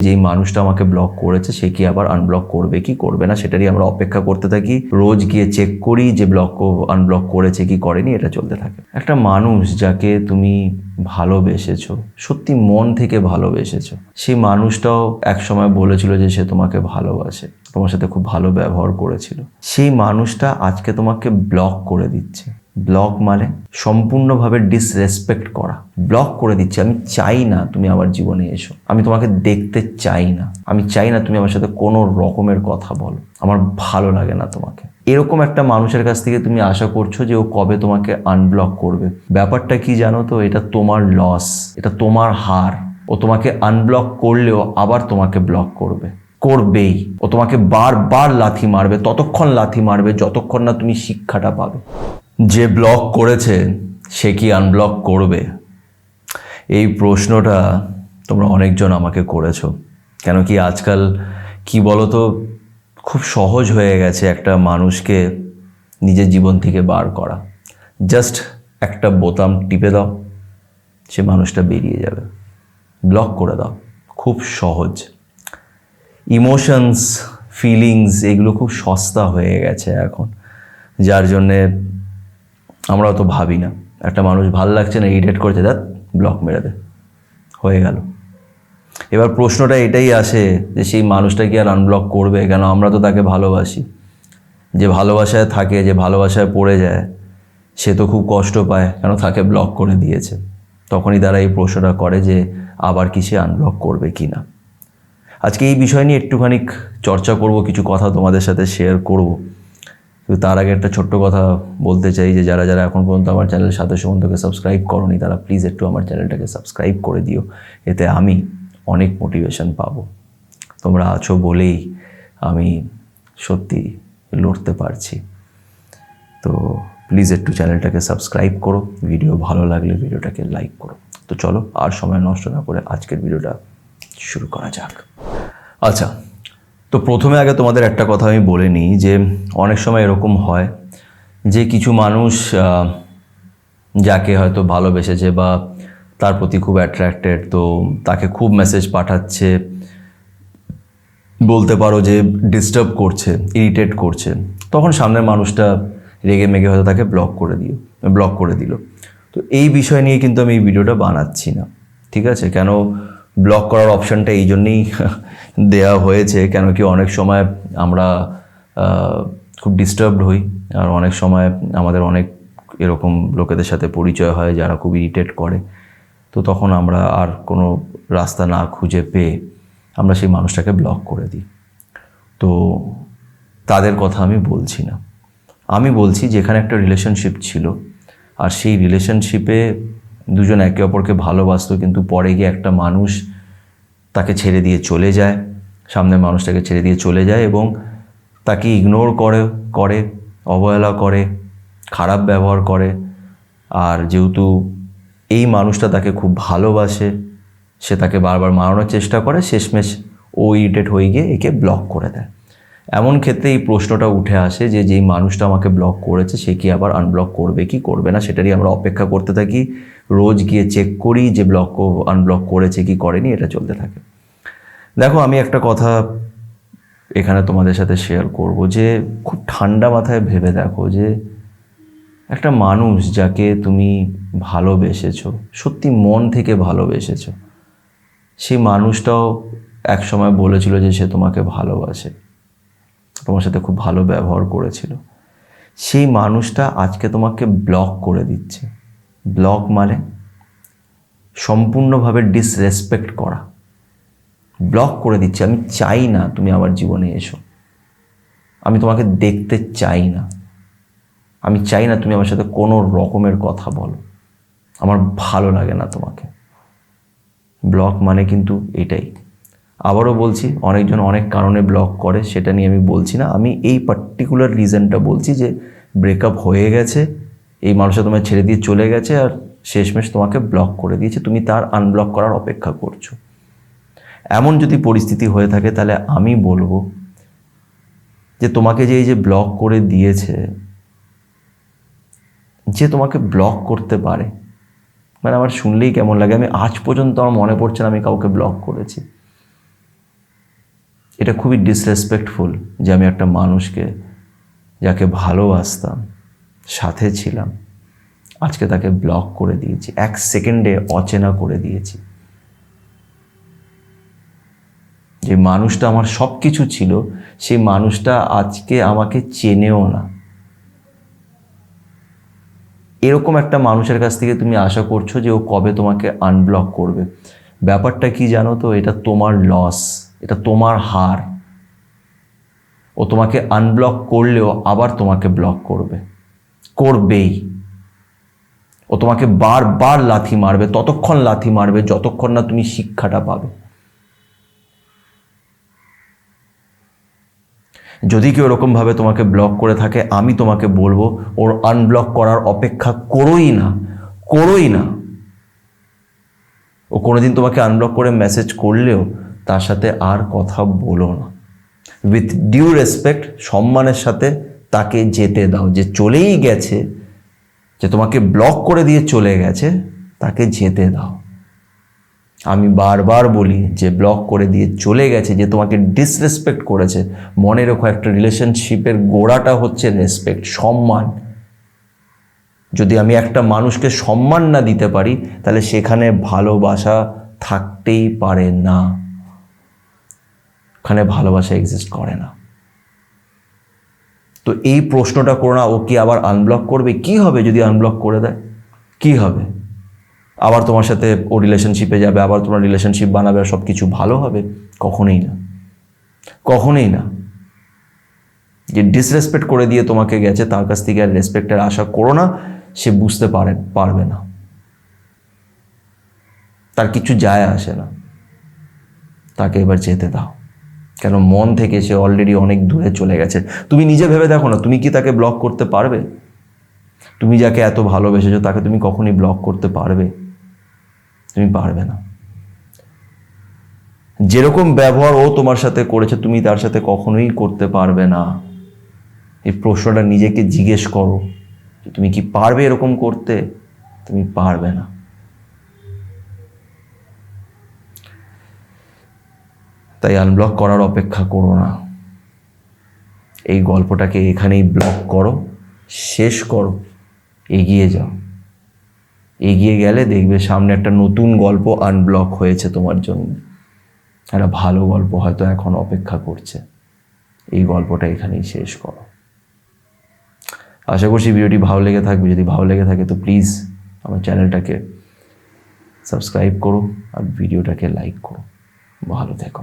যেই মানুষটা আমাকে ব্লক করেছে সে কি আবার আনব্লক করবে কি করবে না সেটারই আমরা অপেক্ষা করতে থাকি। রোজ গিয়ে চেক করি যে আনব্লক করেছে কি করেনি, এটা চলতে থাকে। একটা মানুষ যাকে তুমি ভালোবেসেছো, সত্যি মন থেকে ভালোবেসেছো, সেই মানুষটাও একসময় বলেছিল যে সে তোমাকে ভালোবাসে, তোমার সাথে খুব ভালো ব্যবহার করেছিল। সেই মানুষটা আজকে তোমাকে ব্লক করে দিচ্ছে। ব্লক মানে সম্পূর্ণভাবে ডিসরেসপেক্ট করা। ব্লক করে দিচ্ছে, আমি চাই না তুমি আমার জীবনে এসো, আমি তোমাকে দেখতে চাই না, আমি চাই না তুমি আমার সাথে কোনো রকমের কথা বলো, আমার ভালো লাগে না তোমাকে। এরকম একটা মানুষের কাছ থেকে তুমি আশা করছো যে ও কবে তোমাকে আনব্লক করবে। ব্যাপারটা কি জানো তো, এটা তোমার লস, এটা তোমার হার। ও তোমাকে আনব্লক করলেও আবার তোমাকে ব্লক করবেই। ও তোমাকে বারবার লাথি মারবে, ততক্ষণ লাথি মারবে যতক্ষণ না তুমি শিক্ষাটা পাবে। যে ব্লক করেছে সে কি আনব্লক করবে? এই প্রশ্নটা তোমরা অনেকজন আমাকে করেছো। কেন কি আজকাল কি বলো তো, খুব সহজ হয়ে গেছে একটা মানুষকে নিজের জীবন থেকে বার করা। জাস্ট একটা বোতাম টিপে দাও, সে মানুষটা বেরিয়ে যাবে। ব্লক করে দাও, খুব সহজ। ইমোশনস, ফিলিংস এগুলো খুব সস্তা হয়ে গেছে এখন, যার জন্যে আমরা অত ভাবি না। একটা মানুষ ভাল লাগছে না, ইরিটেট করছে, দেখ ব্লক মেরে দে, হয়ে গেল। এবার প্রশ্নটা এটাই আসে যে সেই মানুষটা কি আর আনব্লক করবে? কেন আমরা তো তাকে ভালোবাসি। যে ভালোবাসায় থাকে, যে ভালোবাসায় পড়ে যায়, সে তো খুব কষ্ট পায়, কেন তাকে ব্লক করে দিয়েছে। তখনই তারা এই প্রশ্নটা করে যে আবার কি সে আনব্লক করবে কি না। আজকে এই বিষয় নিয়ে একটুখানি চর্চা করব, কিছু কথা তোমাদের সাথে শেয়ার করব। কিন্তু তার আগে একটা ছোট্ট কথা বলতে চাই যে যারা যারা এখন পর্যন্ত আমার চ্যানেল সাথে সুমন্তকে সাবস্ক্রাইব করোনি, তারা প্লিজ একটু আমার চ্যানেলটাকে সাবস্ক্রাইব করে দিও। এতে আমি অনেক মোটিভেশন পাবো। তোমরা আছো বলেই আমি সত্যি লড়তে পারছি। তো প্লিজ একটু চ্যানেলটাকে সাবস্ক্রাইব করো, ভিডিও ভালো লাগলে ভিডিওটাকে লাইক করো। তো চলো আর সময় নষ্ট না করে আজকের ভিডিওটা শুরু করা যাক। আচ্ছা, তো প্রথমে আগে তোমাদের একটা কথা আমি বলে নিই যে অনেক সময় এরকম হয় যে কিছু মানুষ যাকে হয়তো ভালোবেসেছে বা তার প্রতি খুব অ্যাট্রাক্টেড, তো তাকে খুব মেসেজ পাঠাচ্ছে, বলতে পারো যে ডিস্টার্ব করছে, ইরিটেট করছে, তখন সামনের মানুষটা রেগে মেগে হয়তো তাকে ব্লক করে দিল। তো এই বিষয় নিয়ে কিন্তু আমি এই ভিডিওটা বানাচ্ছি না, ঠিক আছে? কেন ব্লক করার অপশানটা এই জন্যেই দেওয়া হয়েছে, কেন কি অনেক সময় আমরা খুব ডিস্টার্বড হই, আর অনেক সময় আমাদের অনেক এরকম লোকেদের সাথে পরিচয় হয় যারা খুব ইরিটেট করে। তো তখন আমরা আর কোনো রাস্তা না খুঁজে পেয়ে আমরা সেই মানুষটাকে ব্লক করে দিই। তো তাদের কথা আমি বলছি না, আমি বলছি যেখানে একটা রিলেশনশিপ ছিল, আর সেই রিলেশনশিপে দুজন একে অপরকে ভালোবাসতো, কিন্তু পরে গিয়ে একটা মানুষ তাকে ছেড়ে দিয়ে চলে যায়, সামনের মানুষটাকে ছেড়ে দিয়ে চলে যায় এবং তাকে ইগনোর করে অবহেলা করে, খারাপ ব্যবহার করে। আর যেহেতু এই মানুষটা তাকে খুব ভালোবাসে, সে তাকে বারবার মারানোর চেষ্টা করে, শেষমেশ ও ইরিটেট হয়ে গিয়ে একে ব্লক করে দেয়। এমন ক্ষেত্রে এই প্রশ্নটা উঠে আসে যে যেই মানুষটা আমাকে ব্লক করেছে সে কি আবার আনব্লক করবে কি করবে না সেটারই আমরা অপেক্ষা করতে থাকি। রোজ গিয়ে চেক করি যে আনব্লক করেছে কি করেনি, এটা চলতে থাকে। দেখো, আমি একটা কথা এখানে তোমাদের সাথে শেয়ার করব যে খুব ঠান্ডা মাথায় ভেবে দেখো যে একটা মানুষ যাকে তুমি ভালোবেসেছো, সত্যি মন থেকে ভালোবেসেছো, সেই মানুষটাও একসময় বলেছিল যে সে তোমাকে ভালোবাসে, তোমার সাথে খুব ভালো ব্যবহার করেছিল। সেই মানুষটা আজকে তোমাকে ব্লক করে দিচ্ছে। ব্লক মানে সম্পূর্ণভাবে ডিসরেসপেক্ট করা। ব্লক করে দিচ্ছে, আমি চাই না তুমি আমার জীবনে এসো, আমি তোমাকে দেখতে চাই না, আমি চাই না তুমি আমার সাথে কোনো রকমের কথা বলো, আমার ভালো লাগে না তোমাকে। ব্লক মানে কিন্তু এটাই। আবারও বলছি, অনেকজন অনেক কারণে ব্লক করে, সেটা নিয়ে আমি বলছি না। আমি এই পার্টিকুলার রিজনটা বলছি যে ব্রেকআপ হয়ে গেছে, এই মানুষটা তোমায় ছেড়ে দিয়ে চলে গেছে আর শেষমেশ তোমাকে ব্লক করে দিয়েছে, তুমি তার আনব্লক করার অপেক্ষা করছো। এমন যদি পরিস্থিতি হয়ে থাকে তাহলে আমি বলবো যে তোমাকে যে এই যে ব্লক করে দিয়েছে, যে তোমাকে ব্লক করতে পারে, মানে আমার শুনলেই কেমন লাগে। আমি আজ পর্যন্ত আমার মনে পড়ছে না আমি কাউকে ব্লক করেছি। এটা খুবই ডিসরেসপেক্টফুল যে আমি একটা মানুষকে যাকে ভালোবাসতাম, সাথে ছিলাম, আজকে তাকে ব্লক করে দিয়েছি, 1 সেকেন্ডে অচেনা করে দিয়েছি। যে মানুষটা আমার সব কিছু ছিল, সেই মানুষটা আজকে আমাকে চেনেও না। এরকম একটা মানুষের কাছ থেকে তুমি আশা করছো যে ও কবে তোমাকে আনব্লক করবে। ব্যাপারটা কি জানো তো, এটা তোমার লস, এটা তোমার হার। ও তোমাকে আনব্লক করলেও আবার তোমাকে ব্লক করবেই। ও তোমাকে বারবার লাথি মারবে, ততক্ষণ লাথি মারবে যতক্ষণ না তুমি শিক্ষাটা পাবে। যদি কেউ এরকমভাবে তোমাকে ব্লক করে থাকে, আমি তোমাকে বলবো ওর আনব্লক করার অপেক্ষা করোই না। ও কোনোদিন তোমাকে আনব্লক করে মেসেজ করলেও তার সাথে আর কথা বলো না। উইথ ডিউ রেসপেক্ট, সম্মানের সাথে তাকে যেতে দাও। যে চলেই গেছে, যে তোমাকে ব্লক করে দিয়ে চলে গেছে, তাকে যেতে দাও। আমি বারবার বলি যে ব্লক করে দিয়ে চলে গেছে, যে তোমাকে ডিসরেসপেক্ট করেছে, মনে রেখো একটা রিলেশনশিপের গোড়াটা হচ্ছে রেসপেক্ট, সম্মান। যদি আমি একটা মানুষকে সম্মান না দিতে পারি, তাহলে সেখানে ভালোবাসা থাকতেই পারে না, ওখানে ভালোবাসা এক্সিস্ট করে না। তো এই প্রশ্নটা করো না, ও কি আবার আনব্লক করবে? কি হবে যদি আনব্লক করে দেয়? কি হবে? আবার তোমার সাথে ও রিলেশনশিপে যাবে, আবার তোমার রিলেশনশিপ বানাবে, আর সব কিছু ভালো হবে? কখনোই না। যে ডিসরেসপেক্ট করে দিয়ে তোমাকে গেছে, তার কাছ থেকে আর রেসপেক্টের আশা করো না। সে বুঝতে পারবে না, তার কিছু যায় আসে না। তাকে এবার যেতে দাও, কেন মন থেকে সে অলরেডি অনেক দূরে চলে গেছে। তুমি নিজে ভেবে দেখো না, তুমি কি তাকে ব্লক করতে পারবে? তুমি যাকে এত ভালোবেসেছো, তাকে তুমি কখনই ব্লক করতে পারবে? তুমি পারবে না। যেরকম ব্যবহার ও তোমার সাথে করেছে, তুমি তার সাথে কখনোই করতে পারবে না। এই প্রশ্নটা নিজেকে জিজ্ঞেস করো, তুমি কি পারবে এরকম করতে? তুমি পারবে না। তাই আনব্লক করার অপেক্ষা করো না। এই গল্পটাকে এখানেই ব্লক করো, শেষ করো, এগিয়ে যাও। এগিয়ে গেলে দেখবে সামনে একটা নতুন গল্প আনব্লক হয়েছে তোমার জন্য। একটা ভালো গল্প হয়তো এখন অপেক্ষা করছে। এই গল্পটা এখানেই শেষ করো। আশা করছি ভিডিওটি ভালো লেগে থাকবে। যদি ভালো লেগে থাকে তো প্লিজ আমার চ্যানেলটাকে সাবস্ক্রাইব করো আর ভিডিওটাকে লাইক করো। ভালো থেকো।